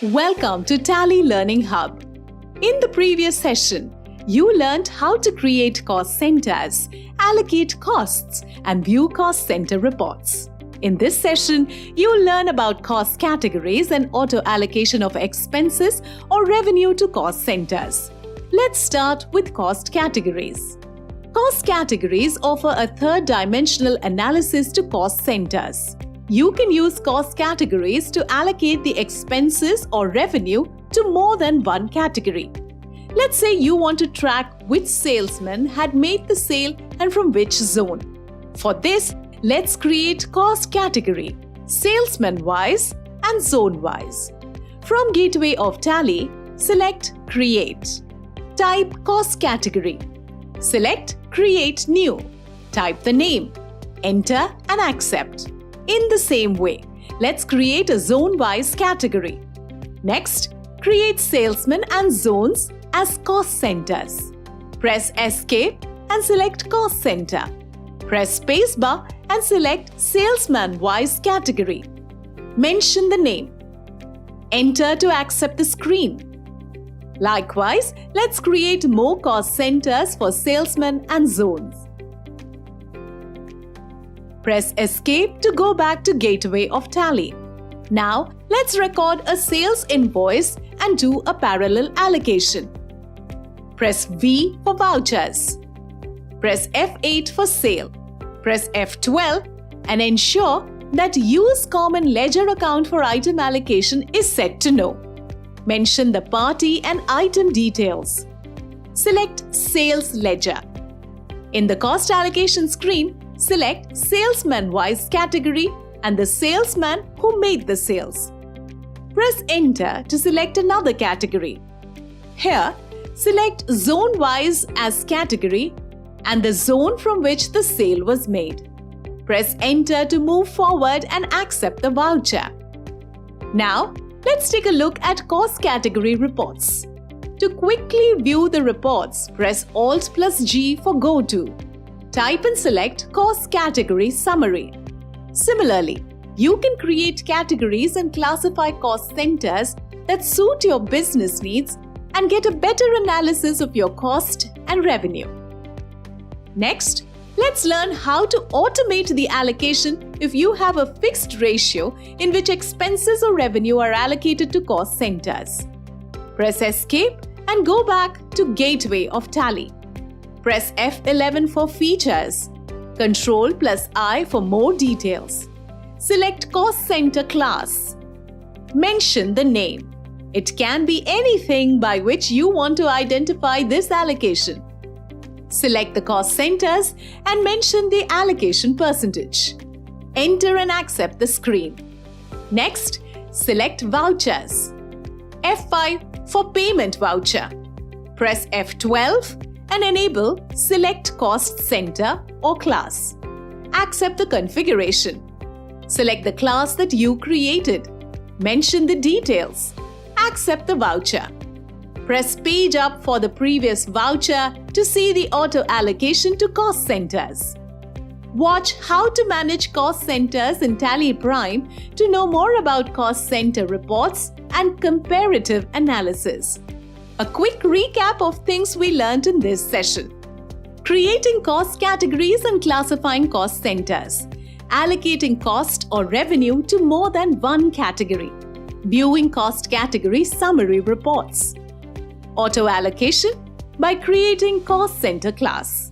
Welcome to Tally Learning Hub. In the previous session, you learned how to create cost centers, allocate costs, and view cost center reports. In this session, you'll learn about cost categories and auto-allocation of expenses or revenue to cost centers. Let's start with cost categories. Cost categories offer a third-dimensional analysis to cost centers. You can use cost categories to allocate the expenses or revenue to more than one category. Let's say you want to track which salesman had made the sale and from which zone. For this, let's create cost category, salesman-wise and zone-wise. From Gateway of Tally, select Create. Type Cost Category. Select Create New. Type the name. Enter and accept. In the same way, let's create a zone-wise category. Next, create salesmen and zones as cost centers. Press Escape and select Cost Center. Press Spacebar and select Salesman-wise category. Mention the name. Enter to accept the screen. Likewise, let's create more cost centers for salesmen and zones. Press Escape to go back to Gateway of Tally. Now, let's record a sales invoice and do a parallel allocation. Press V for vouchers. Press F8 for sale. Press F12 and ensure that Use Common Ledger Account for Item Allocation is set to No. Mention the party and item details. Select Sales Ledger. In the Cost Allocation screen, select Salesman-wise category and the salesman who made the sales. Press Enter to select another category. Here, select Zone-wise as category and the zone from which the sale was made. Press Enter to move forward and accept the voucher. Now, let's take a look at cost category reports. To quickly view the reports, press Alt+G for Go To. Type and select Cost Category Summary. Similarly, you can create categories and classify cost centers that suit your business needs and get a better analysis of your cost and revenue. Next, let's learn how to automate the allocation if you have a fixed ratio in which expenses or revenue are allocated to cost centers. Press Escape and go back to Gateway of Tally. Press F11 for features. Ctrl+I for more details. Select Cost Center class. Mention the name. It can be anything by which you want to identify this allocation. Select the cost centers and mention the allocation percentage. Enter and accept the screen. Next, select Vouchers. F5 for Payment Voucher. Press F12 and enable Select Cost Center or Class. Accept the configuration. Select the class that you created. Mention the details. Accept the voucher. Press Page Up for the previous voucher to see the auto allocation to cost centers. Watch how to manage cost centers in TallyPrime to know more about cost center reports and comparative analysis. A quick recap of things we learned in this session. Creating cost categories and classifying cost centers. Allocating cost or revenue to more than one category. Viewing cost category summary reports. Auto allocation by creating cost center class.